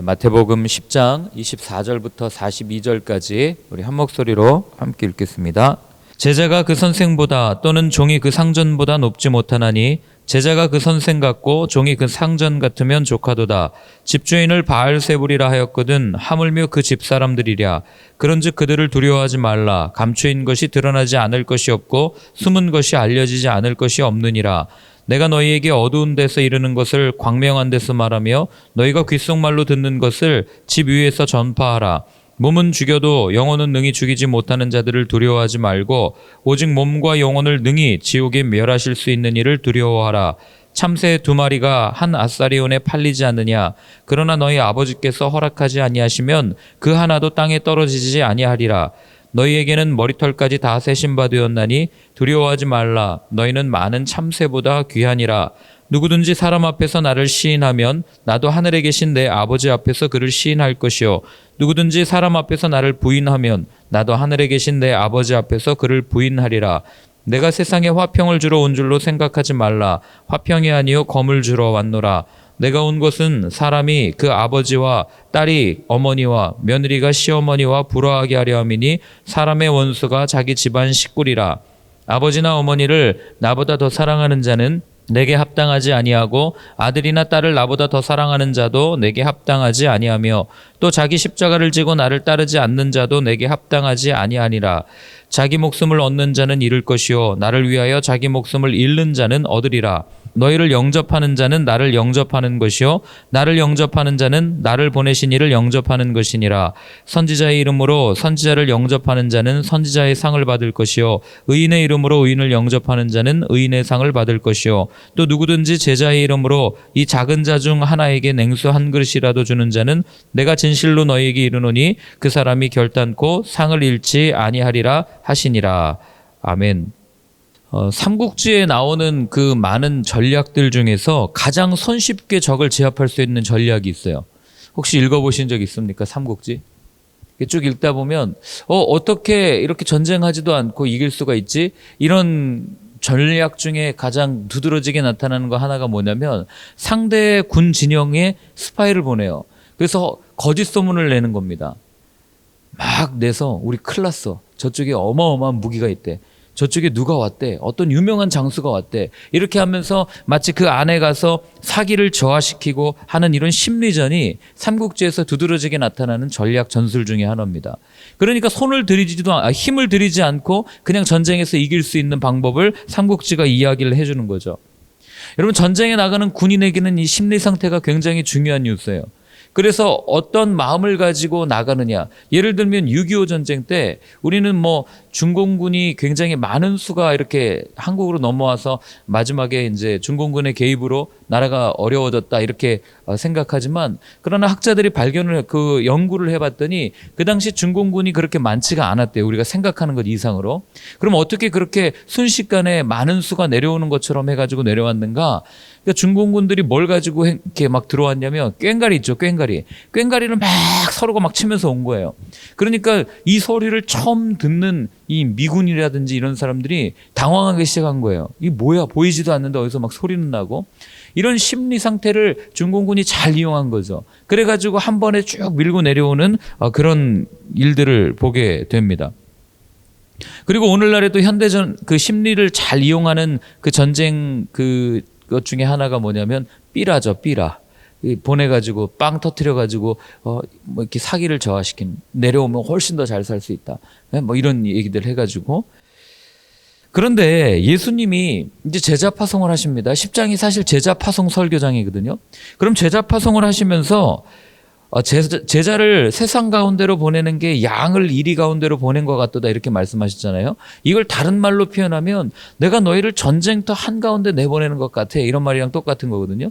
마태복음 10장 24절부터 42절까지 우리 한 목소리로 함께 읽겠습니다. 제자가 그 선생보다 또는 종이 그 상전보다 높지 못하나니 제자가 그 선생 같고 종이 그 상전 같으면 조카도다. 집주인을 바알세불이라 하였거든 하물며 그 집사람들이랴. 그런즉 그들을 두려워하지 말라. 감추인 것이 드러나지 않을 것이 없고 숨은 것이 알려지지 않을 것이 없느니라. 내가 너희에게 어두운 데서 이르는 것을 광명한 데서 말하며 너희가 귓속말로 듣는 것을 집 위에서 전파하라. 몸은 죽여도 영혼은 능히 죽이지 못하는 자들을 두려워하지 말고 오직 몸과 영혼을 능히 지옥에 멸하실 수 있는 이를 두려워하라. 참새 2마리가 한 아사리온에 팔리지 않느냐. 그러나 너희 아버지께서 허락하지 아니하시면 그 하나도 땅에 떨어지지 아니하리라. 너희에게는 머리털까지 다 세신 바 되었나니 두려워하지 말라. 너희는 많은 참새보다 귀하니라. 누구든지 사람 앞에서 나를 시인하면 나도 하늘에 계신 내 아버지 앞에서 그를 시인할 것이요. 누구든지 사람 앞에서 나를 부인하면 나도 하늘에 계신 내 아버지 앞에서 그를 부인하리라. 내가 세상에 화평을 주러 온 줄로 생각하지 말라. 화평이 아니요 검을 주러 왔노라. 내가 온 것은 사람이 그 아버지와 딸이 어머니와 며느리가 시어머니와 불화하게 하려 함이니 사람의 원수가 자기 집안 식구리라. 아버지나 어머니를 나보다 더 사랑하는 자는 내게 합당하지 아니하고 아들이나 딸을 나보다 더 사랑하는 자도 내게 합당하지 아니하며 또 자기 십자가를 지고 나를 따르지 않는 자도 내게 합당하지 아니하니라. 자기 목숨을 얻는 자는 잃을 것이요 나를 위하여 자기 목숨을 잃는 자는 얻으리라. 너희를 영접하는 자는 나를 영접하는 것이요 나를 영접하는 자는 나를 보내신 이를 영접하는 것이니라. 선지자의 이름으로 선지자를 영접하는 자는 선지자의 상을 받을 것이요 의인의 이름으로 의인을 영접하는 자는 의인의 상을 받을 것이요 또 누구든지 제자의 이름으로 이 작은 자 중 하나에게 냉수 한 그릇이라도 주는 자는 내가 진실로 너희에게 이르노니 그 사람이 결단코 상을 잃지 아니하리라 하시니라. 아멘. 삼국지에 나오는 그 많은 전략들 중에서 가장 손쉽게 적을 제압할 수 있는 전략이 있어요. 혹시 읽어보신 적 있습니까? 삼국지? 쭉 읽다 보면 어떻게 이렇게 전쟁하지도 않고 이길 수가 있지? 이런 전략 중에 가장 두드러지게 나타나는 거 하나가 뭐냐면 상대 군 진영에 스파이를 보내요. 그래서 거짓 소문을 내는 겁니다. 막 내서 우리 큰일 났어. 저쪽에 어마어마한 무기가 있대. 저쪽에 누가 왔대. 어떤 유명한 장수가 왔대. 이렇게 하면서 마치 그 안에 가서 사기를 저하시키고 하는 이런 심리전이 삼국지에서 두드러지게 나타나는 전략 전술 중에 하나입니다. 그러니까 힘을 들이지 않고 그냥 전쟁에서 이길 수 있는 방법을 삼국지가 이야기를 해주는 거죠. 여러분, 전쟁에 나가는 군인에게는 이 심리 상태가 굉장히 중요한 뉴스예요. 그래서 어떤 마음을 가지고 나가느냐. 예를 들면 6.25 전쟁 때 우리는 중공군이 굉장히 많은 수가 이렇게 한국으로 넘어와서 마지막에 이제 중공군의 개입으로 나라가 어려워졌다 이렇게 생각하지만 그러나 학자들이 연구를 해봤더니 그 당시 중공군이 그렇게 많지가 않았대요. 우리가 생각하는 것 이상으로. 그럼 어떻게 그렇게 순식간에 많은 수가 내려오는 것처럼 해가지고 내려왔는가? 그러니까 중공군들이 뭘 가지고 이렇게 막 들어왔냐면 꽹과리 있죠, 꽹과리. 꽹과리를 막 서로가 막 치면서 온 거예요. 그러니까 이 소리를 처음 듣는 이 미군이라든지 이런 사람들이 당황하기 시작한 거예요. 이게 뭐야? 보이지도 않는데 어디서 막 소리는 나고. 이런 심리 상태를 중공군이 잘 이용한 거죠. 그래가지고 한 번에 쭉 밀고 내려오는 그런 일들을 보게 됩니다. 그리고 오늘날에도 현대전 그 심리를 잘 이용하는 그 전쟁 그것 중에 하나가 뭐냐면 삐라죠, 삐라. 보내가지고 빵 터트려가지고 이렇게 사기를 저하시킨, 내려오면 훨씬 더 잘 살 수 있다. 이런 얘기들 해가지고. 그런데 예수님이 이제 제자 파송을 하십니다. 10장이 사실 제자 파송 설교장이거든요. 그럼 제자 파송을 하시면서 제자를 세상 가운데로 보내는 게 양을 이리 가운데로 보낸 것 같도다 이렇게 말씀하셨잖아요. 이걸 다른 말로 표현하면 내가 너희를 전쟁터 한가운데 내보내는 것 같아. 이런 말이랑 똑같은 거거든요.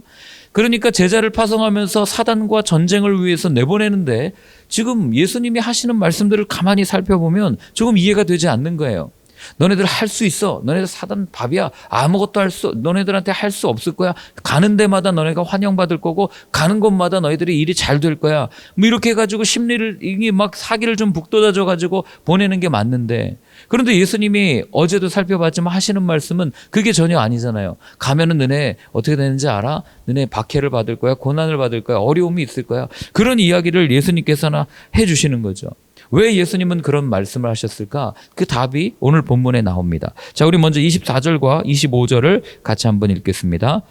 그러니까 제자를 파송하면서 사단과 전쟁을 위해서 내보내는데 지금 예수님이 하시는 말씀들을 가만히 살펴보면 조금 이해가 되지 않는 거예요. 너네들 할 수 있어. 너네들 사단 밥이야. 아무것도 너네들한테 할 수 없을 거야. 가는 데마다 너네가 환영받을 거고 가는 곳마다 너희들이 일이 잘 될 거야. 뭐 이렇게 해가지고 심리를 이게 막 사기를 좀 북돋아줘 가지고 보내는 게 맞는데, 그런데 예수님이 어제도 살펴봤지만 하시는 말씀은 그게 전혀 아니잖아요. 가면은 너네 어떻게 되는지 알아? 너네 박해를 받을 거야. 고난을 받을 거야. 어려움이 있을 거야. 그런 이야기를 예수님께서나 해주시는 거죠. 왜 예수님은 그런 말씀을 하셨을까? 그 답이 오늘 본문에 나옵니다. 자, 우리 먼저 24절과 25절을 같이 한번 읽겠습니다.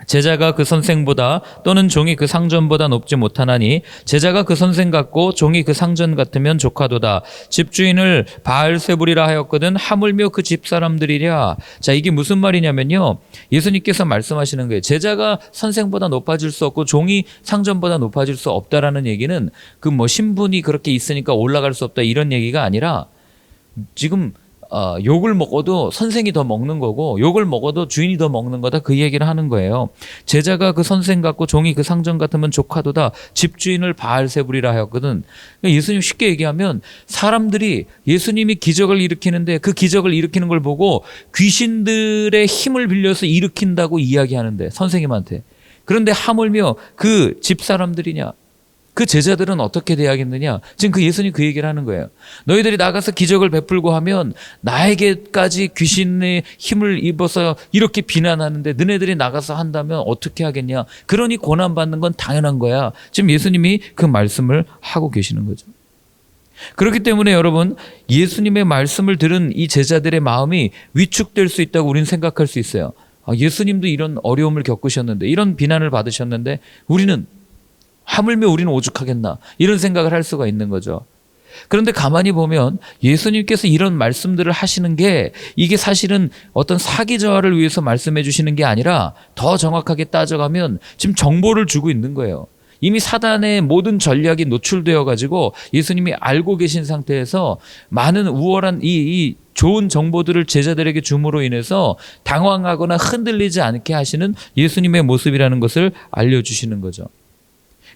제자가 그 선생보다 또는 종이 그 상전보다 높지 못하나니 제자가 그 선생 같고 종이 그 상전 같으면 조카도다. 집주인을 바알세불이라 하였거든 하물며 그 집사람들이랴. 자, 이게 무슨 말이냐면요, 예수님께서 말씀하시는 거예요. 제자가 선생보다 높아질 수 없고 종이 상전보다 높아질 수 없다라는 얘기는 그 뭐 신분이 그렇게 있으니까 올라갈 수 없다 이런 얘기가 아니라, 지금 욕을 먹어도 선생이 더 먹는 거고 욕을 먹어도 주인이 더 먹는 거다, 그 얘기를 하는 거예요. 제자가 그 선생 같고 종이 그 상전 같으면 조카도다. 집주인을 바알세불이라 하였거든. 그러니까 예수님 쉽게 얘기하면 사람들이 예수님이 기적을 일으키는데 그 기적을 일으키는 걸 보고 귀신들의 힘을 빌려서 일으킨다고 이야기하는데 선생님한테, 그런데 하물며 그 집사람들이냐, 그 제자들은 어떻게 돼야겠느냐? 지금 그 예수님 그 얘기를 하는 거예요. 너희들이 나가서 기적을 베풀고 하면 나에게까지 귀신의 힘을 입어서 이렇게 비난하는데 너네들이 나가서 한다면 어떻게 하겠냐? 그러니 고난받는 건 당연한 거야. 지금 예수님이 그 말씀을 하고 계시는 거죠. 그렇기 때문에 여러분, 예수님의 말씀을 들은 이 제자들의 마음이 위축될 수 있다고 우리는 생각할 수 있어요. 예수님도 이런 어려움을 겪으셨는데, 이런 비난을 받으셨는데 하물며 우리는 오죽하겠나, 이런 생각을 할 수가 있는 거죠. 그런데 가만히 보면 예수님께서 이런 말씀들을 하시는 게 이게 사실은 어떤 사기저하를 위해서 말씀해 주시는 게 아니라 더 정확하게 따져가면 지금 정보를 주고 있는 거예요. 이미 사단의 모든 전략이 노출되어 가지고 예수님이 알고 계신 상태에서 많은 우월한 이 좋은 정보들을 제자들에게 줌으로 인해서 당황하거나 흔들리지 않게 하시는 예수님의 모습이라는 것을 알려주시는 거죠.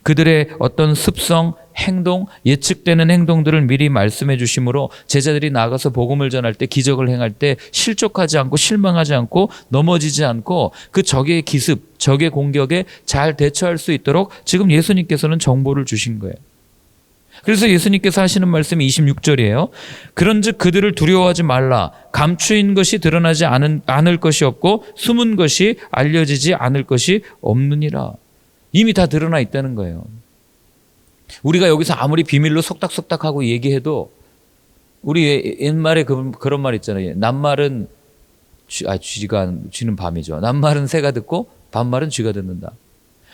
그들의 어떤 습성, 행동, 예측되는 행동들을 미리 말씀해 주심으로 제자들이 나가서 복음을 전할 때, 기적을 행할 때 실족하지 않고 실망하지 않고 넘어지지 않고 그 적의 기습, 적의 공격에 잘 대처할 수 있도록 지금 예수님께서는 정보를 주신 거예요. 그래서 예수님께서 하시는 말씀이 26절이에요. 그런즉 그들을 두려워하지 말라. 감추인 것이 드러나지 않을 것이 없고 숨은 것이 알려지지 않을 것이 없느니라. 이미 다 드러나 있다는 거예요. 우리가 여기서 아무리 비밀로 속닥속닥하고 얘기해도, 우리 옛말에 그런 말 있잖아요. 낱말은 쥐는 밤이죠. 낱말은 새가 듣고 반말은 쥐가 듣는다.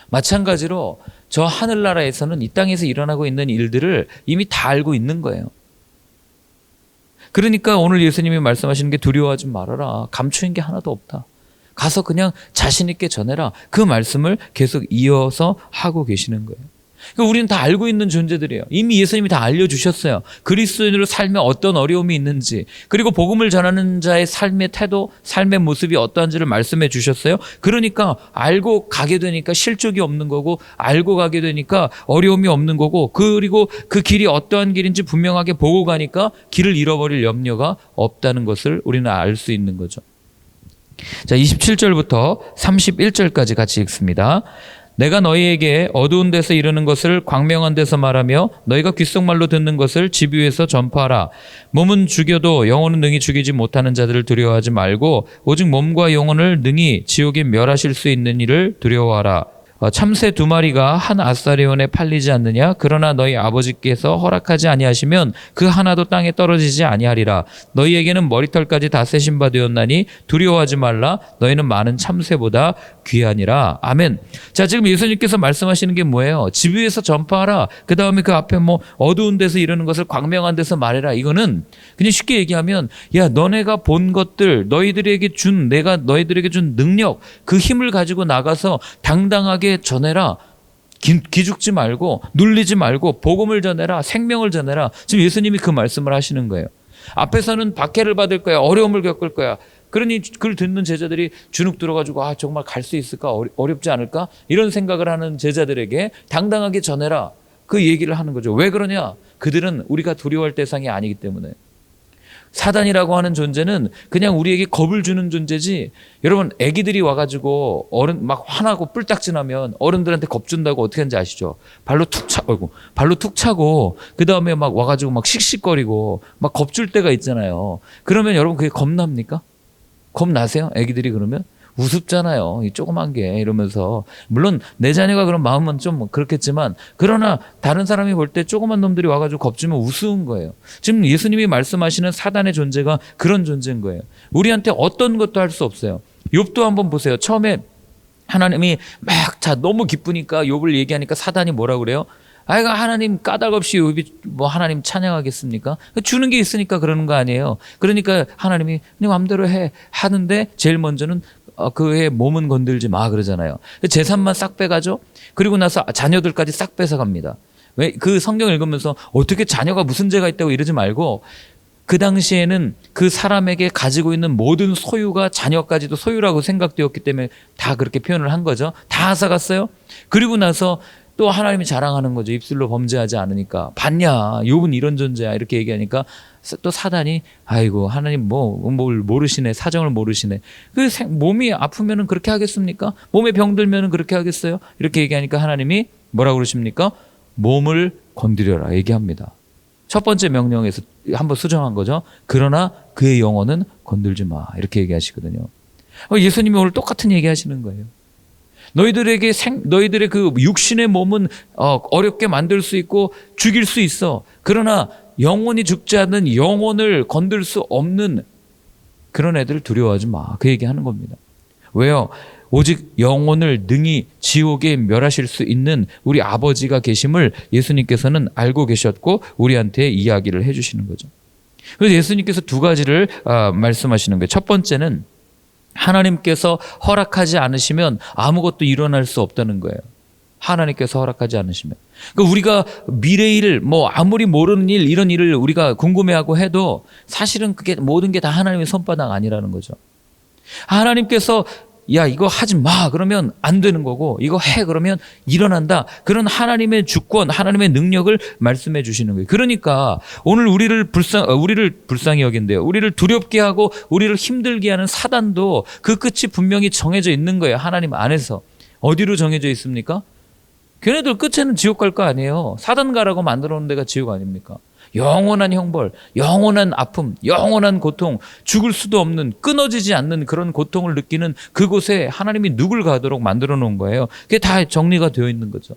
마찬가지로 저 하늘나라에서는 이 땅에서 일어나고 있는 일들을 이미 다 알고 있는 거예요. 그러니까 오늘 예수님이 말씀하시는 게 두려워하지 말아라. 감추인 게 하나도 없다. 가서 그냥 자신 있게 전해라. 그 말씀을 계속 이어서 하고 계시는 거예요. 그러니까 우리는 다 알고 있는 존재들이에요. 이미 예수님이 다 알려주셨어요. 그리스도인으로 살면 어떤 어려움이 있는지, 그리고 복음을 전하는 자의 삶의 태도, 삶의 모습이 어떠한지를 말씀해 주셨어요. 그러니까 알고 가게 되니까 실족이 없는 거고, 알고 가게 되니까 어려움이 없는 거고, 그리고 그 길이 어떠한 길인지 분명하게 보고 가니까 길을 잃어버릴 염려가 없다는 것을 우리는 알 수 있는 거죠. 자, 27절부터 31절까지 같이 읽습니다. 내가 너희에게 어두운 데서 이르는 것을 광명한 데서 말하며 너희가 귓속말로 듣는 것을 집 위에서 전파하라. 몸은 죽여도 영혼은 능히 죽이지 못하는 자들을 두려워하지 말고 오직 몸과 영혼을 능히 지옥에 멸하실 수 있는 이를 두려워하라. 참새 2마리가 한 아사리온에 팔리지 않느냐? 그러나 너희 아버지께서 허락하지 아니하시면 그 하나도 땅에 떨어지지 아니하리라. 너희에게는 머리털까지 다 세신 바 되었나니 두려워하지 말라. 너희는 많은 참새보다 귀하니라. 아멘. 자, 지금 예수님께서 말씀하시는 게 뭐예요? 집 위에서 전파하라. 그 다음에 그 앞에 어두운 데서 이르는 것을 광명한 데서 말해라. 이거는 그냥 쉽게 얘기하면, 야, 너네가 본 것들, 내가 너희들에게 준 능력, 그 힘을 가지고 나가서 당당하게 전해라. 기죽지 말고, 눌리지 말고, 복음을 전해라. 생명을 전해라. 지금 예수님이 그 말씀을 하시는 거예요. 앞에서는 박해를 받을 거야. 어려움을 겪을 거야. 그러니 그걸 듣는 제자들이 주눅 들어가지고 정말 갈 수 있을까? 어렵지 않을까? 이런 생각을 하는 제자들에게 당당하게 전해라. 그 얘기를 하는 거죠. 왜 그러냐? 그들은 우리가 두려워할 대상이 아니기 때문에. 사단이라고 하는 존재는 그냥 우리에게 겁을 주는 존재지. 여러분, 애기들이 와가지고 어른 막 화나고 뿔딱지나면 어른들한테 겁준다고 어떻게 하는지 아시죠? 발로 툭 차고 그 다음에 막 와가지고 막 씩씩거리고 막 겁줄 때가 있잖아요. 그러면 여러분 그게 겁납니까? 겁나세요? 애기들이 그러면? 우습잖아요. 이 조그만 게 이러면서. 물론 내 자녀가 그런 마음은 좀 그렇겠지만, 그러나 다른 사람이 볼 때 조그만 놈들이 와가지고 겁주면 우스운 거예요. 지금 예수님이 말씀하시는 사단의 존재가 그런 존재인 거예요. 우리한테 어떤 것도 할 수 없어요. 욥도 한번 보세요. 처음에 하나님이 막 너무 기쁘니까 욥을 얘기하니까 사단이 뭐라 그래요? 아이고, 하나님 까닭없이 욥이 뭐 하나님 찬양하겠습니까? 주는 게 있으니까 그러는 거 아니에요. 그러니까 하나님이 네 마음대로 해 하는데 제일 먼저는 그의 몸은 건들지 마 그러잖아요. 재산만 싹 빼가죠. 그리고 나서 자녀들까지 싹 뺏어갑니다. 왜? 그 성경 읽으면서 어떻게 자녀가 무슨 죄가 있다고 이러지 말고, 그 당시에는 그 사람에게 가지고 있는 모든 소유가 자녀까지도 소유라고 생각되었기 때문에 다 그렇게 표현을 한 거죠. 다 앗아갔어요. 그리고 나서 또 하나님이 자랑하는 거죠. 입술로 범죄하지 않으니까. 봤냐? 욥은 이런 존재야. 이렇게 얘기하니까 또 사단이 아이고, 하나님 뭘 모르시네. 사정을 모르시네. 그 몸이 아프면은 그렇게 하겠습니까? 몸에 병들면은 그렇게 하겠어요? 이렇게 얘기하니까 하나님이 뭐라고 그러십니까? 몸을 건드려라 얘기합니다. 첫 번째 명령에서 한번 수정한 거죠. 그러나 그의 영혼은 건들지 마. 이렇게 얘기하시거든요. 예수님이 오늘 똑같은 얘기 하시는 거예요. 너희들의 그 육신의 몸은 어렵게 만들 수 있고 죽일 수 있어. 그러나 영혼이 죽지 않는 영혼을 건들 수 없는 그런 애들 두려워하지 마. 그 얘기하는 겁니다. 왜요? 오직 영혼을 능히 지옥에 멸하실 수 있는 우리 아버지가 계심을 예수님께서는 알고 계셨고 우리한테 이야기를 해주시는 거죠. 그래서 예수님께서 두 가지를 말씀하시는 거예요. 첫 번째는 하나님께서 허락하지 않으시면 아무것도 일어날 수 없다는 거예요. 하나님께서 허락하지 않으시면. 그러니까 우리가 미래일, 아무리 모르는 일, 이런 일을 우리가 궁금해하고 해도 사실은 그게 모든 게 다 하나님의 손바닥 아니라는 거죠. 하나님께서 야, 이거 하지 마 그러면 안 되는 거고, 이거 해 그러면 일어난다. 그런 하나님의 주권, 하나님의 능력을 말씀해 주시는 거예요. 그러니까 오늘 우리를 불쌍히 여긴대요. 우리를 두렵게 하고 우리를 힘들게 하는 사단도 그 끝이 분명히 정해져 있는 거예요. 하나님 안에서. 어디로 정해져 있습니까? 걔네들 끝에는 지옥 갈 거 아니에요. 사단 가라고 만들어 놓은 데가 지옥 아닙니까? 영원한 형벌, 영원한 아픔, 영원한 고통, 죽을 수도 없는, 끊어지지 않는 그런 고통을 느끼는 그곳에 하나님이 누굴 가도록 만들어 놓은 거예요. 그게 다 정리가 되어 있는 거죠.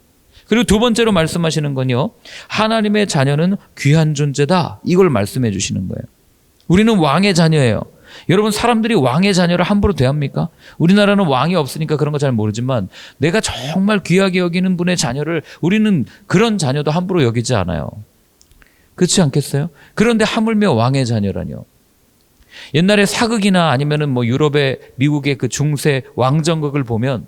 그리고 두 번째로 말씀하시는 건요, 하나님의 자녀는 귀한 존재다. 이걸 말씀해 주시는 거예요. 우리는 왕의 자녀예요. 여러분, 사람들이 왕의 자녀를 함부로 대합니까? 우리나라는 왕이 없으니까 그런 거 잘 모르지만 내가 정말 귀하게 여기는 분의 자녀를 우리는 그런 자녀도 함부로 여기지 않아요. 그렇지 않겠어요? 그런데 하물며 왕의 자녀라뇨. 옛날에 사극이나 아니면은 유럽의 미국의 그 중세 왕정극을 보면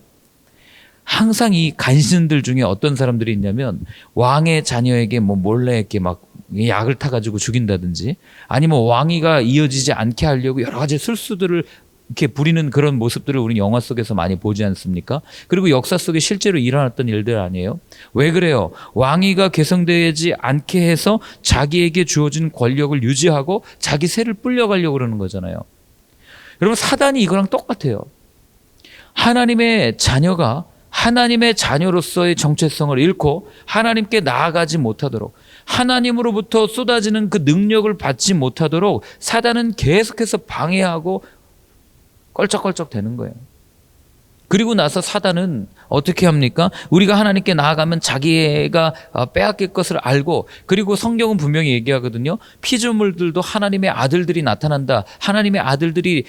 항상 이 간신들 중에 어떤 사람들이 있냐면 왕의 자녀에게 몰래 이렇게 막 약을 타가지고 죽인다든지, 아니면 왕위가 이어지지 않게 하려고 여러 가지 술수들을 이렇게 부리는 그런 모습들을 우리 영화 속에서 많이 보지 않습니까? 그리고 역사 속에 실제로 일어났던 일들 아니에요? 왜 그래요? 왕위가 계승되지 않게 해서 자기에게 주어진 권력을 유지하고 자기 세를 불려가려고 그러는 거잖아요. 여러분, 사단이 이거랑 똑같아요. 하나님의 자녀가 하나님의 자녀로서의 정체성을 잃고 하나님께 나아가지 못하도록, 하나님으로부터 쏟아지는 그 능력을 받지 못하도록 사단은 계속해서 방해하고 껄쩍껄쩍 되는 거예요. 그리고 나서 사단은 어떻게 합니까? 우리가 하나님께 나아가면 자기가 빼앗길 것을 알고, 그리고 성경은 분명히 얘기하거든요. 피조물들도 하나님의 아들들이 나타난다. 하나님의 아들들이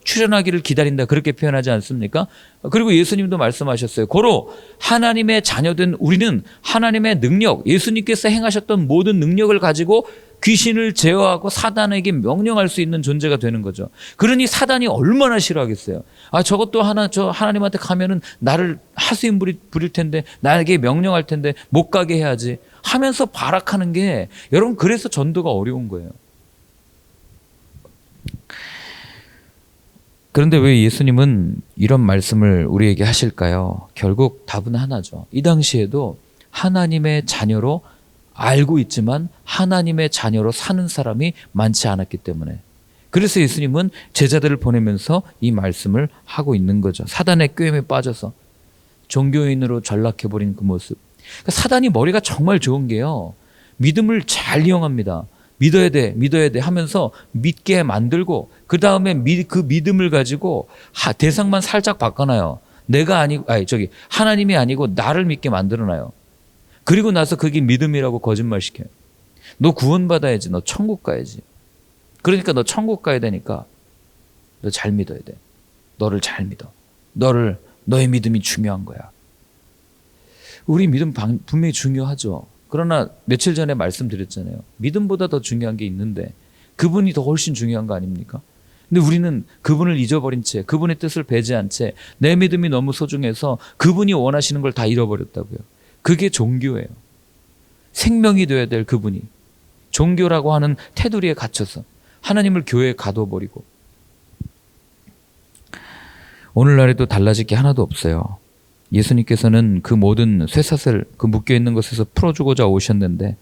출현하기를 기다린다. 그렇게 표현하지 않습니까? 그리고 예수님도 말씀하셨어요. 고로 하나님의 자녀된 우리는 하나님의 능력, 예수님께서 행하셨던 모든 능력을 가지고 귀신을 제어하고 사단에게 명령할 수 있는 존재가 되는 거죠. 그러니 사단이 얼마나 싫어하겠어요. 저것도 하나님한테 가면은 나를 하수인 부릴 텐데, 나에게 명령할 텐데 못 가게 해야지 하면서 발악하는 게, 여러분, 그래서 전도가 어려운 거예요. 그런데 왜 예수님은 이런 말씀을 우리에게 하실까요? 결국 답은 하나죠. 이 당시에도 하나님의 자녀로 알고 있지만 하나님의 자녀로 사는 사람이 많지 않았기 때문에. 그래서 예수님은 제자들을 보내면서 이 말씀을 하고 있는 거죠. 사단의 꾀임에 빠져서 종교인으로 전락해버린 그 모습. 그러니까 사단이 머리가 정말 좋은 게요, 믿음을 잘 이용합니다. 믿어야 돼 하면서 믿게 만들고, 그 다음에 그 믿음을 가지고 대상만 살짝 바꿔놔요. 하나님이 아니고 나를 믿게 만들어놔요. 그리고 나서 그게 믿음이라고 거짓말 시켜요. 너 구원받아야지. 너 천국 가야지. 그러니까 너 천국 가야 되니까 너 잘 믿어야 돼. 너를 잘 믿어. 너의 믿음이 중요한 거야. 우리 믿음 분명히 중요하죠. 그러나 며칠 전에 말씀드렸잖아요. 믿음보다 더 중요한 게 있는데 그분이 더 훨씬 중요한 거 아닙니까? 근데 우리는 그분을 잊어버린 채, 그분의 뜻을 배제한 채, 내 믿음이 너무 소중해서 그분이 원하시는 걸 다 잃어버렸다고요. 그게 종교예요. 생명이 되어야 될 그분이 종교라고 하는 테두리에 갇혀서 하나님을 교회에 가둬버리고. 오늘날에도 달라질 게 하나도 없어요. 예수님께서는 그 모든 쇠사슬, 그 묶여있는 것에서 풀어주고자 오셨는데,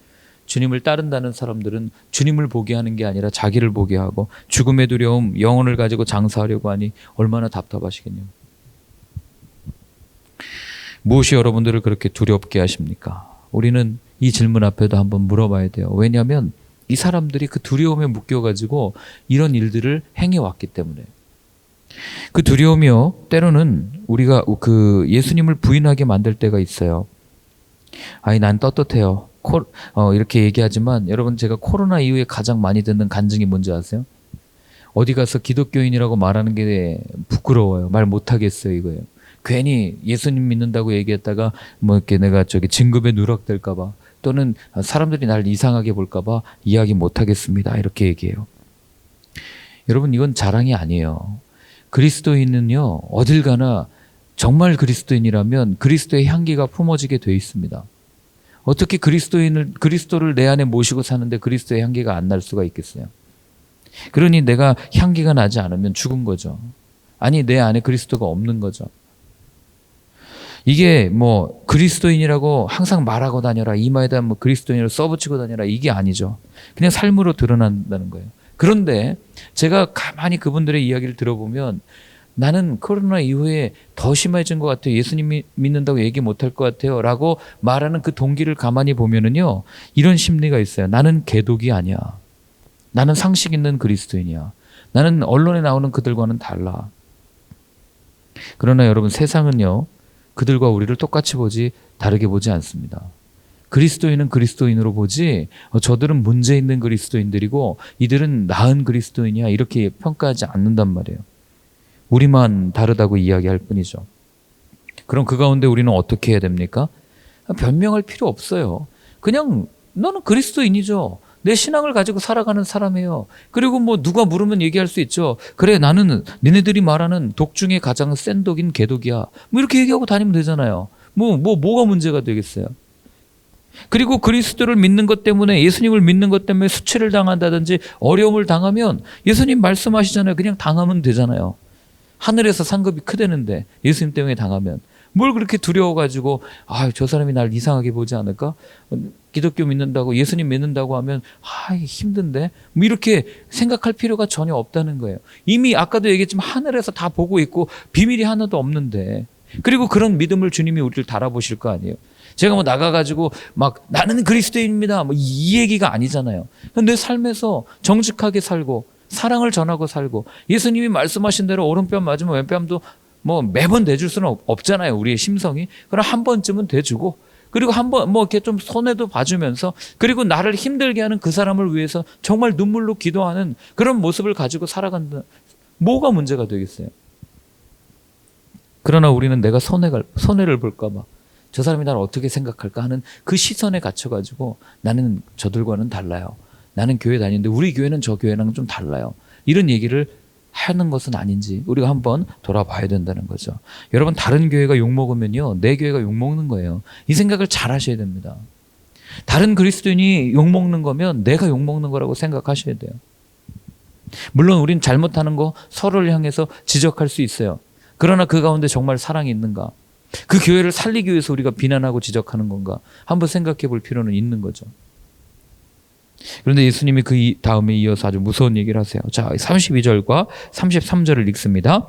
주님을 따른다는 사람들은 주님을 보게 하는 게 아니라 자기를 보게 하고 죽음의 두려움, 영혼을 가지고 장사하려고 하니 얼마나 답답하시겠냐고. 무엇이 여러분들을 그렇게 두렵게 하십니까? 우리는 이 질문 앞에도 한번 물어봐야 돼요. 왜냐하면 이 사람들이 그 두려움에 묶여가지고 이런 일들을 행해왔기 때문에. 그 두려움이요, 때로는 우리가 그 예수님을 부인하게 만들 때가 있어요. 난 떳떳해요. 이렇게 얘기하지만 여러분, 제가 코로나 이후에 가장 많이 듣는 간증이 뭔지 아세요? 어디 가서 기독교인이라고 말하는 게 부끄러워요. 말 못하겠어요, 이거예요. 괜히 예수님 믿는다고 얘기했다가 이렇게 내가 진급에 누락될까봐, 또는 사람들이 날 이상하게 볼까봐 이야기 못하겠습니다, 이렇게 얘기해요. 여러분, 이건 자랑이 아니에요. 그리스도인은요, 어딜 가나 정말 그리스도인이라면 그리스도의 향기가 품어지게 돼 있습니다. 어떻게 그리스도를 내 안에 모시고 사는데 그리스도의 향기가 안 날 수가 있겠어요? 그러니 내가 향기가 나지 않으면 죽은 거죠. 아니, 내 안에 그리스도가 없는 거죠. 이게 그리스도인이라고 항상 말하고 다녀라, 이마에다 그리스도인으로 써붙이고 다녀라, 이게 아니죠. 그냥 삶으로 드러난다는 거예요. 그런데 제가 가만히 그분들의 이야기를 들어보면 나는 코로나 이후에 더 심해진 것 같아요. 예수님 믿는다고 얘기 못할 것 같아요. 라고 말하는 그 동기를 가만히 보면은요, 이런 심리가 있어요. 나는 개독이 아니야. 나는 상식 있는 그리스도인이야. 나는 언론에 나오는 그들과는 달라. 그러나 여러분, 세상은요, 그들과 우리를 똑같이 보지 다르게 보지 않습니다. 그리스도인은 그리스도인으로 보지, 저들은 문제 있는 그리스도인들이고 이들은 나은 그리스도인이야, 이렇게 평가하지 않는단 말이에요. 우리만 다르다고 이야기할 뿐이죠. 그럼 그 가운데 우리는 어떻게 해야 됩니까? 변명할 필요 없어요. 그냥 너는 그리스도인이죠. 내 신앙을 가지고 살아가는 사람이에요. 그리고 누가 물으면 얘기할 수 있죠. 그래, 나는 니네들이 말하는 독 중에 가장 센 독인 개독이야. 이렇게 얘기하고 다니면 되잖아요. 뭐가 문제가 되겠어요? 그리고 그리스도를 믿는 것 때문에, 예수님을 믿는 것 때문에 수치를 당한다든지 어려움을 당하면 예수님 말씀하시잖아요. 그냥 당하면 되잖아요. 하늘에서 상급이 크다는데 예수님 때문에 당하면 뭘 그렇게 두려워가지고 저 사람이 날 이상하게 보지 않을까? 기독교 믿는다고, 예수님 믿는다고 하면 힘든데? 이렇게 생각할 필요가 전혀 없다는 거예요. 이미 아까도 얘기했지만 하늘에서 다 보고 있고 비밀이 하나도 없는데, 그리고 그런 믿음을 주님이 우리를 달아보실 거 아니에요. 제가 나가가지고 나는 그리스도인입니다, 이 얘기가 아니잖아요. 내 삶에서 정직하게 살고 사랑을 전하고 살고, 예수님이 말씀하신 대로 오른뺨 맞으면 왼뺨도 매번 대줄 수는 없잖아요, 우리의 심성이. 그럼 한 번쯤은 대주고, 그리고 한번 이렇게 좀 손해도 봐주면서, 그리고 나를 힘들게 하는 그 사람을 위해서 정말 눈물로 기도하는 그런 모습을 가지고 살아간다. 뭐가 문제가 되겠어요? 그러나 우리는 내가 손해를 볼까봐, 저 사람이 나를 어떻게 생각할까 하는 그 시선에 갇혀가지고, 나는 저들과는 달라요. 나는 교회 다니는데 우리 교회는 저 교회랑 좀 달라요. 이런 얘기를 하는 것은 아닌지 우리가 한번 돌아봐야 된다는 거죠. 여러분, 다른 교회가 욕먹으면요, 내 교회가 욕먹는 거예요. 이 생각을 잘 하셔야 됩니다. 다른 그리스도인이 욕먹는 거면 내가 욕먹는 거라고 생각하셔야 돼요. 물론 우린 잘못하는 거 서로를 향해서 지적할 수 있어요. 그러나 그 가운데 정말 사랑이 있는가? 그 교회를 살리기 위해서 우리가 비난하고 지적하는 건가? 한번 생각해 볼 필요는 있는 거죠. 그런데 예수님이 그 다음에 이어서 아주 무서운 얘기를 하세요. 자, 32절과 33절을 읽습니다.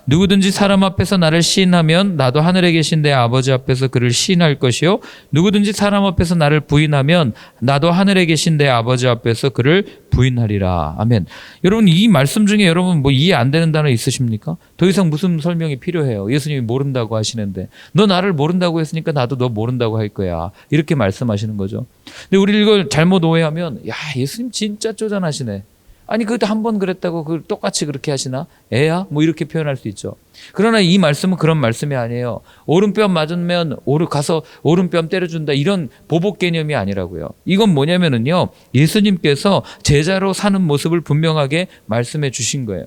누구든지 사람 앞에서 나를 시인하면 나도 하늘에 계신 내 아버지 앞에서 그를 시인할 것이요 누구든지 사람 앞에서 나를 부인하면 나도 하늘에 계신 내 아버지 앞에서 그를 부인하리라. 아멘. 여러분, 이 말씀 중에 여러분 뭐 이해 안 되는 단어 있으십니까? 더 이상 무슨 설명이 필요해요? 예수님이 모른다고 하시는데 너 나를 모른다고 했으니까 나도 너 모른다고 할 거야. 이렇게 말씀하시는 거죠. 근데 우리 이걸 잘못 오해하면 야, 예수님 진짜 쪼잔하시네. 아니 그때 한 번 그랬다고 그 똑같이 그렇게 하시나? 애야? 뭐 이렇게 표현할 수 있죠. 그러나 이 말씀은 그런 말씀이 아니에요. 오른뺨 맞으면 가서 오른뺨 때려준다 이런 보복 개념이 아니라고요. 이건 뭐냐면은요, 예수님께서 제자로 사는 모습을 분명하게 말씀해 주신 거예요.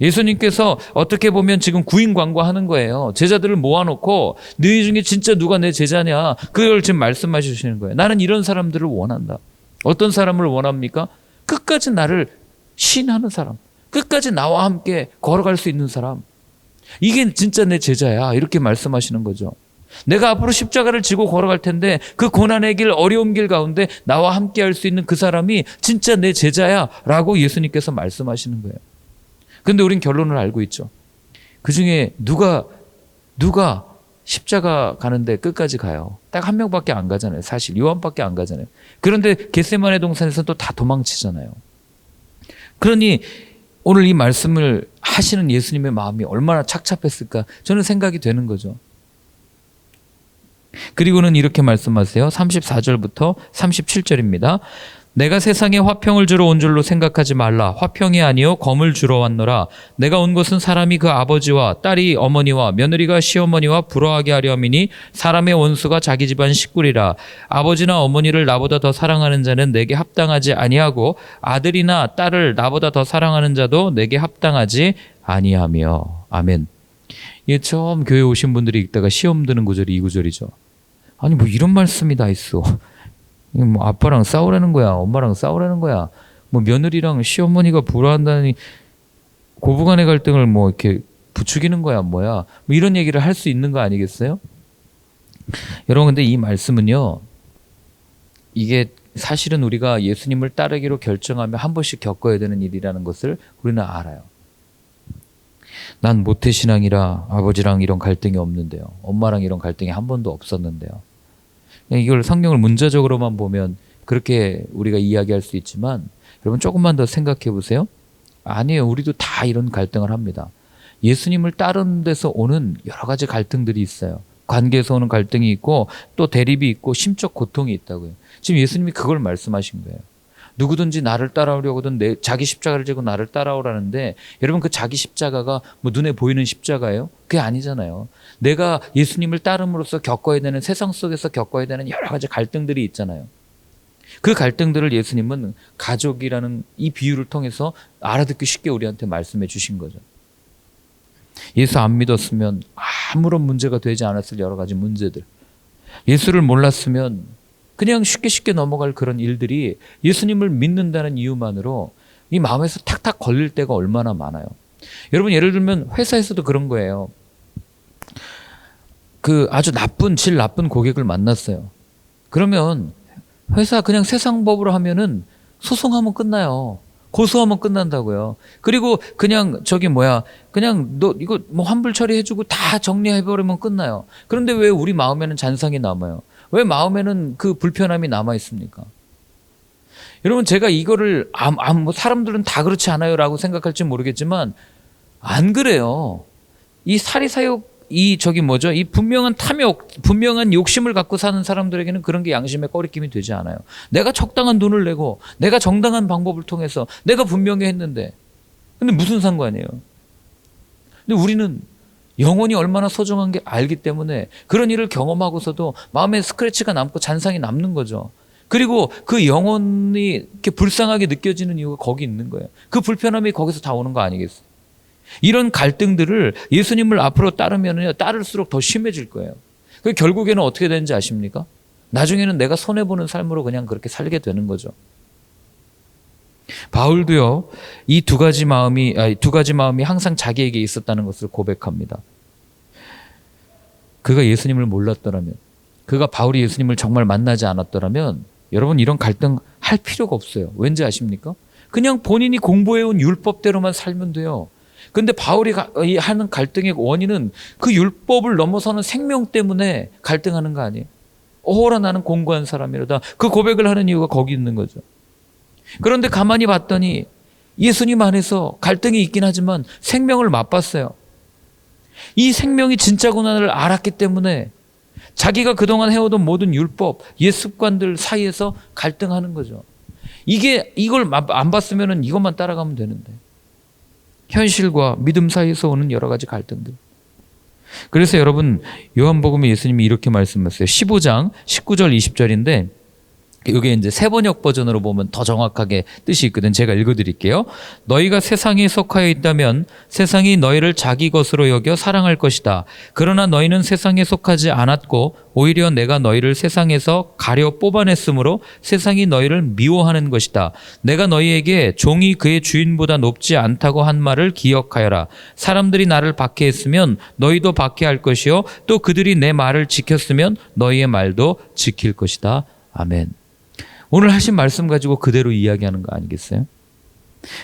예수님께서 어떻게 보면 지금 구인 광고하는 거예요. 제자들을 모아놓고 너희 중에 진짜 누가 내 제자냐, 그걸 지금 말씀해 주시는 거예요. 나는 이런 사람들을 원한다. 어떤 사람을 원합니까? 끝까지 나를 신하는 사람, 끝까지 나와 함께 걸어갈 수 있는 사람, 이게 진짜 내 제자야, 이렇게 말씀하시는 거죠. 내가 앞으로 십자가를 지고 걸어갈 텐데 그 고난의 길, 어려운 길 가운데 나와 함께 할 수 있는 그 사람이 진짜 내 제자야 라고 예수님께서 말씀하시는 거예요. 근데 우린 결론을 알고 있죠. 그 중에 누가 십자가 가는데 끝까지 가요? 딱 한 명밖에 안 가잖아요. 사실 요한밖에 안 가잖아요. 그런데 겟세마네 동산에서 또 다 도망치잖아요. 그러니 오늘 이 말씀을 하시는 예수님의 마음이 얼마나 착잡했을까 저는 생각이 되는 거죠. 그리고는 이렇게 말씀하세요. 34절부터 37절입니다. 내가 세상에 화평을 주러 온 줄로 생각하지 말라. 화평이 아니요 검을 주러 왔노라. 내가 온 것은 사람이 그 아버지와 딸이 어머니와 며느리가 시어머니와 부러워하게 하려 함이니 사람의 원수가 자기 집안 식구리라. 아버지나 어머니를 나보다 더 사랑하는 자는 내게 합당하지 아니하고 아들이나 딸을 나보다 더 사랑하는 자도 내게 합당하지 아니하며. 아멘. 이게 처음 교회 오신 분들이 읽다가 시험 드는 구절이 이 구절이죠. 아니 뭐 이런 말씀이 다 있어. 뭐 아빠랑 싸우라는 거야, 엄마랑 싸우라는 거야, 뭐 며느리랑 시어머니가 불화한다니 고부간의 갈등을 뭐 이렇게 부추기는 거야, 뭐야, 뭐 이런 얘기를 할 수 있는 거 아니겠어요? 여러분, 근데 이 말씀은요, 이게 사실은 우리가 예수님을 따르기로 결정하면 한 번씩 겪어야 되는 일이라는 것을 우리는 알아요. 난 모태신앙이라 아버지랑 이런 갈등이 없는데요, 엄마랑 이런 갈등이 한 번도 없었는데요. 이걸 성경을 문자적으로만 보면 그렇게 우리가 이야기할 수 있지만 여러분 조금만 더 생각해 보세요. 아니에요. 우리도 다 이런 갈등을 합니다. 예수님을 따르는 데서 오는 여러 가지 갈등들이 있어요. 관계에서 오는 갈등이 있고 또 대립이 있고 심적 고통이 있다고요. 지금 예수님이 그걸 말씀하신 거예요. 누구든지 나를 따라오려거든 자기 십자가를 지고 나를 따라오라는데 여러분 그 자기 십자가가 뭐 눈에 보이는 십자가예요? 그게 아니잖아요. 내가 예수님을 따름으로써 겪어야 되는, 세상 속에서 겪어야 되는 여러 가지 갈등들이 있잖아요. 그 갈등들을 예수님은 가족이라는 이 비유를 통해서 알아듣기 쉽게 우리한테 말씀해 주신 거죠. 예수 안 믿었으면 아무런 문제가 되지 않았을 여러 가지 문제들, 예수를 몰랐으면 그냥 쉽게 넘어갈 그런 일들이 예수님을 믿는다는 이유만으로 이 마음에서 탁탁 걸릴 때가 얼마나 많아요. 여러분, 예를 들면 회사에서도 그런 거예요. 그 아주 질 나쁜 고객을 만났어요. 그러면 회사 그냥 세상 법으로 하면은 소송하면 끝나요. 고소하면 끝난다고요. 그리고 그냥 그냥 너 이거 뭐 환불 처리해주고 다 정리해버리면 끝나요. 그런데 왜 우리 마음에는 잔상이 남아요? 왜 마음에는 그 불편함이 남아 있습니까? 여러분, 제가 이거를 뭐 사람들은 다 그렇지 않아요라고 생각할지 모르겠지만 안 그래요. 이 사리사욕, 이 분명한 탐욕, 분명한 욕심을 갖고 사는 사람들에게는 그런 게 양심의 꺼리낌이 되지 않아요. 내가 적당한 돈을 내고 내가 정당한 방법을 통해서 내가 분명히 했는데 근데 무슨 상관이에요? 근데 우리는 영혼이 얼마나 소중한 게 알기 때문에 그런 일을 경험하고서도 마음에 스크래치가 남고 잔상이 남는 거죠. 그리고 그 영혼이 이렇게 불쌍하게 느껴지는 이유가 거기 있는 거예요. 그 불편함이 거기서 다 오는 거 아니겠어요? 이런 갈등들을 예수님을 앞으로 따르면요, 따를수록 더 심해질 거예요. 그 결국에는 어떻게 되는지 아십니까? 나중에는 내가 손해보는 삶으로 그냥 그렇게 살게 되는 거죠. 바울도요, 이 두 가지 마음이 항상 자기에게 있었다는 것을 고백합니다. 그가 예수님을 몰랐더라면, 그가 바울이 예수님을 정말 만나지 않았더라면 여러분 이런 갈등 할 할 필요가 없어요. 왠지 아십니까? 그냥 본인이 공부해온 율법대로만 살면 돼요. 근데 바울이 하는 갈등의 원인은 그 율법을 넘어서는 생명 때문에 갈등하는 거 아니에요? 어라 나는 공고한 사람이로다. 그 고백을 하는 이유가 거기 있는 거죠. 그런데 가만히 봤더니 예수님 안에서 갈등이 있긴 하지만 생명을 맛봤어요. 이 생명이 진짜 고난을 알았기 때문에 자기가 그동안 해오던 모든 율법, 옛 습관들 사이에서 갈등하는 거죠. 이걸 안 봤으면 이것만 따라가면 되는데. 현실과 믿음 사이에서 오는 여러 가지 갈등들. 그래서 여러분 요한복음에 예수님이 이렇게 말씀하셨어요. 15장 19절 20절인데 이게 이제 세번역 버전으로 보면 더 정확하게 뜻이 있거든. 제가 읽어드릴게요. 너희가 세상에 속하여 있다면 세상이 너희를 자기 것으로 여겨 사랑할 것이다. 그러나 너희는 세상에 속하지 않았고 오히려 내가 너희를 세상에서 가려 뽑아냈으므로 세상이 너희를 미워하는 것이다. 내가 너희에게 종이 그의 주인보다 높지 않다고 한 말을 기억하여라. 사람들이 나를 박해했으면 너희도 박해할 것이요 또 그들이 내 말을 지켰으면 너희의 말도 지킬 것이다. 아멘. 오늘 하신 말씀 가지고 그대로 이야기하는 거 아니겠어요?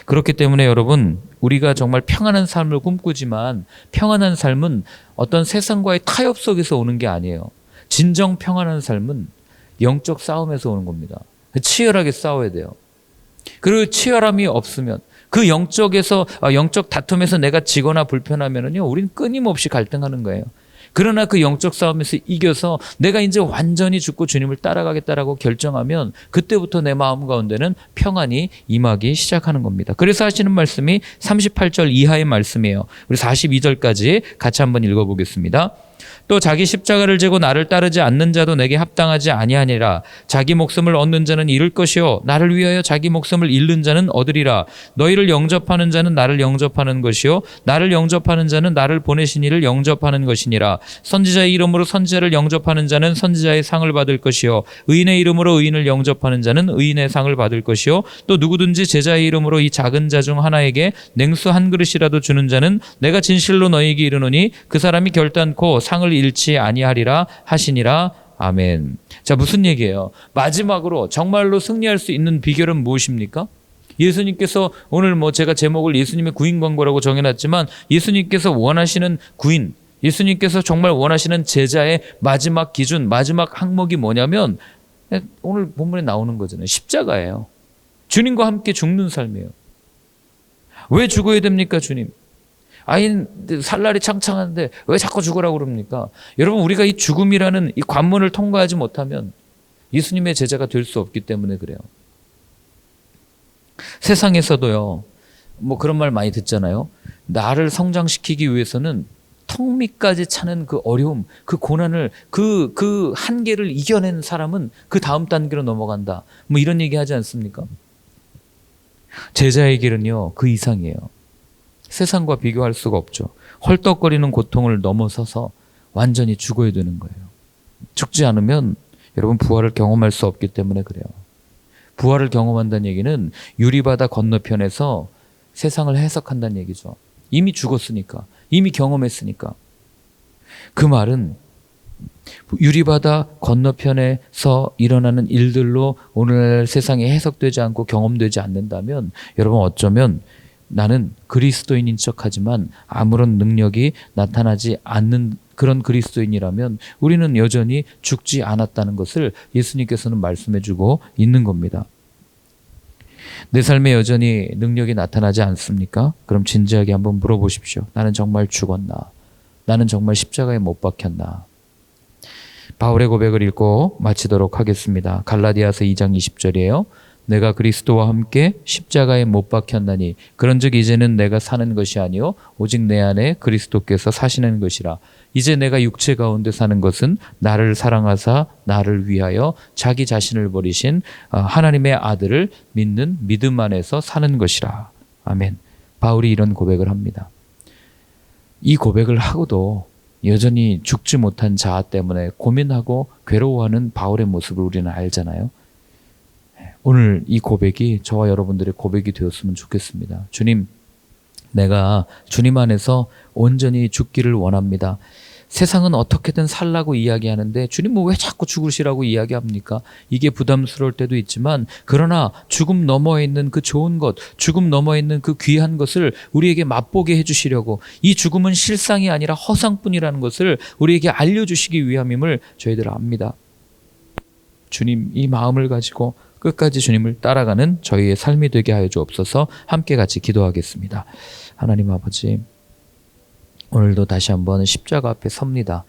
그렇기 때문에 여러분 우리가 정말 평안한 삶을 꿈꾸지만 평안한 삶은 어떤 세상과의 타협 속에서 오는 게 아니에요. 진정 평안한 삶은 영적 싸움에서 오는 겁니다. 치열하게 싸워야 돼요. 그리고 치열함이 없으면 그 영적 다툼에서 내가 지거나 불편하면은요 우리는 끊임없이 갈등하는 거예요. 그러나 그 영적 싸움에서 이겨서 내가 이제 완전히 죽고 주님을 따라가겠다라고 결정하면 그때부터 내 마음 가운데는 평안이 임하기 시작하는 겁니다. 그래서 하시는 말씀이 38절 이하의 말씀이에요. 우리 42절까지 같이 한번 읽어보겠습니다. 또 자기 십자가를 지고 나를 따르지 않는 자도 내게 합당하지 아니하니라. 자기 목숨을 얻는 자는 잃을 것이요 나를 위하여 자기 목숨을 잃는 자는 얻으리라. 너희를 영접하는 자는 나를 영접하는 것이요 나를 영접하는 자는 나를 보내신 이를 영접하는 것이니라. 선지자의 이름으로 선지자를 영접하는 자는 선지자의 상을 받을 것이요 의인의 이름으로 의인을 영접하는 자는 의인의 상을 받을 것이요 또 누구든지 제자의 이름으로 이 작은 자 중 하나에게 냉수 한 그릇이라도 주는 자는 내가 진실로 너희에게 이르노니 그 사람이 결단코 상을 잃지 아니하리라 하시니라. 아멘. 자, 무슨 얘기예요? 마지막으로 정말로 승리할 수 있는 비결은 무엇입니까? 예수님께서 오늘 제가 제목을 예수님의 구인 광고라고 정해놨지만 예수님께서 원하시는 구인, 예수님께서 정말 원하시는 제자의 마지막 기준, 마지막 항목이 뭐냐면 오늘 본문에 나오는 거잖아요. 십자가예요. 주님과 함께 죽는 삶이에요. 왜 죽어야 됩니까, 주님? 살 날이 창창한데 왜 자꾸 죽으라고 그럽니까? 여러분 우리가 이 죽음이라는 이 관문을 통과하지 못하면 예수님의 제자가 될 수 없기 때문에 그래요. 세상에서도요 그런 말 많이 듣잖아요. 나를 성장시키기 위해서는 턱 밑까지 차는 그 어려움, 그 고난을 그 한계를 이겨낸 사람은 그 다음 단계로 넘어간다. 이런 얘기 하지 않습니까? 제자의 길은요 그 이상이에요. 세상과 비교할 수가 없죠. 헐떡거리는 고통을 넘어서서 완전히 죽어야 되는 거예요. 죽지 않으면 여러분 부활을 경험할 수 없기 때문에 그래요. 부활을 경험한다는 얘기는 유리바다 건너편에서 세상을 해석한다는 얘기죠. 이미 죽었으니까, 이미 경험했으니까. 그 말은 유리바다 건너편에서 일어나는 일들로 오늘 세상에 해석되지 않고 경험되지 않는다면 여러분 어쩌면 나는 그리스도인인 척하지만 아무런 능력이 나타나지 않는 그런 그리스도인이라면 우리는 여전히 죽지 않았다는 것을 예수님께서는 말씀해주고 있는 겁니다. 내 삶에 여전히 능력이 나타나지 않습니까? 그럼 진지하게 한번 물어보십시오. 나는 정말 죽었나? 나는 정말 십자가에 못 박혔나? 바울의 고백을 읽고 마치도록 하겠습니다. 갈라디아서 2장 20절이에요. 내가 그리스도와 함께 십자가에 못 박혔나니 그런즉 이제는 내가 사는 것이 아니요 오직 내 안에 그리스도께서 사시는 것이라. 이제 내가 육체 가운데 사는 것은 나를 사랑하사 나를 위하여 자기 자신을 버리신 하나님의 아들을 믿는 믿음 안에서 사는 것이라. 아멘. 바울이 이런 고백을 합니다. 이 고백을 하고도 여전히 죽지 못한 자아 때문에 고민하고 괴로워하는 바울의 모습을 우리는 알잖아요. 오늘 이 고백이 저와 여러분들의 고백이 되었으면 좋겠습니다. 주님, 내가 주님 안에서 온전히 죽기를 원합니다. 세상은 어떻게든 살라고 이야기하는데 주님은 왜 자꾸 죽으시라고 이야기합니까? 이게 부담스러울 때도 있지만 그러나 죽음 너머에 있는 그 좋은 것, 죽음 너머에 있는 그 귀한 것을 우리에게 맛보게 해주시려고 이 죽음은 실상이 아니라 허상뿐이라는 것을 우리에게 알려주시기 위함임을 저희들 압니다. 주님 이 마음을 가지고 끝까지 주님을 따라가는 저희의 삶이 되게 하여 주옵소서. 함께 같이 기도하겠습니다. 하나님 아버지, 오늘도 다시 한번 십자가 앞에 섭니다.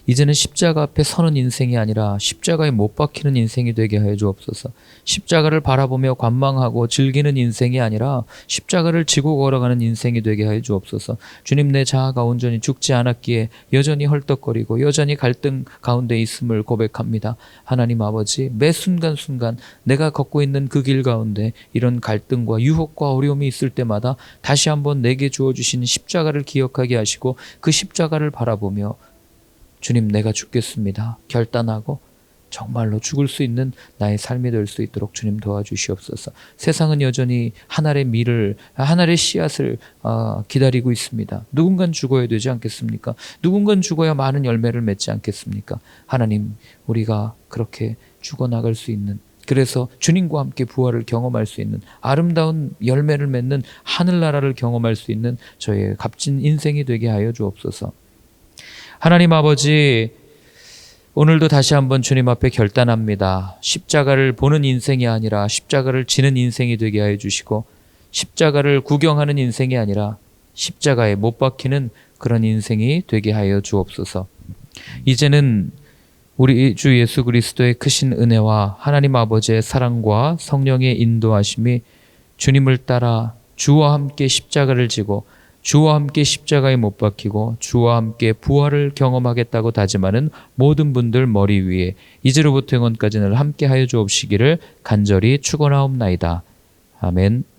이제는 십자가 앞에 서는 인생이 아니라 십자가에 못 박히는 인생이 되게 하여 주옵소서. 십자가를 바라보며 관망하고 즐기는 인생이 아니라 십자가를 지고 걸어가는 인생이 되게 하여 주옵소서. 주님, 내 자아가 온전히 죽지 않았기에 여전히 헐떡거리고 여전히 갈등 가운데 있음을 고백합니다. 하나님 아버지, 매 순간순간 내가 걷고 있는 그 길 가운데 이런 갈등과 유혹과 어려움이 있을 때마다 다시 한번 내게 주어주신 십자가를 기억하게 하시고 그 십자가를 바라보며 주님, 내가 죽겠습니다 결단하고 정말로 죽을 수 있는 나의 삶이 될 수 있도록 주님 도와주시옵소서. 세상은 여전히 하늘의 밀을, 하늘의 씨앗을 기다리고 있습니다. 누군가는 죽어야 되지 않겠습니까? 누군가는 죽어야 많은 열매를 맺지 않겠습니까? 하나님, 우리가 그렇게 죽어나갈 수 있는, 그래서 주님과 함께 부활을 경험할 수 있는, 아름다운 열매를 맺는 하늘나라를 경험할 수 있는 저의 값진 인생이 되게 하여 주옵소서. 하나님 아버지, 오늘도 다시 한번 주님 앞에 결단합니다. 십자가를 보는 인생이 아니라 십자가를 지는 인생이 되게 하여 주시고, 십자가를 구경하는 인생이 아니라 십자가에 못 박히는 그런 인생이 되게 하여 주옵소서. 이제는 우리 주 예수 그리스도의 크신 은혜와 하나님 아버지의 사랑과 성령의 인도하심이 주님을 따라 주와 함께 십자가를 지고 주와 함께 십자가에 못 박히고 주와 함께 부활을 경험하겠다고 다짐하는 모든 분들 머리 위에 이제로부터 영원까지 늘 함께 하여 주옵시기를 간절히 축원하옵나이다. 아멘.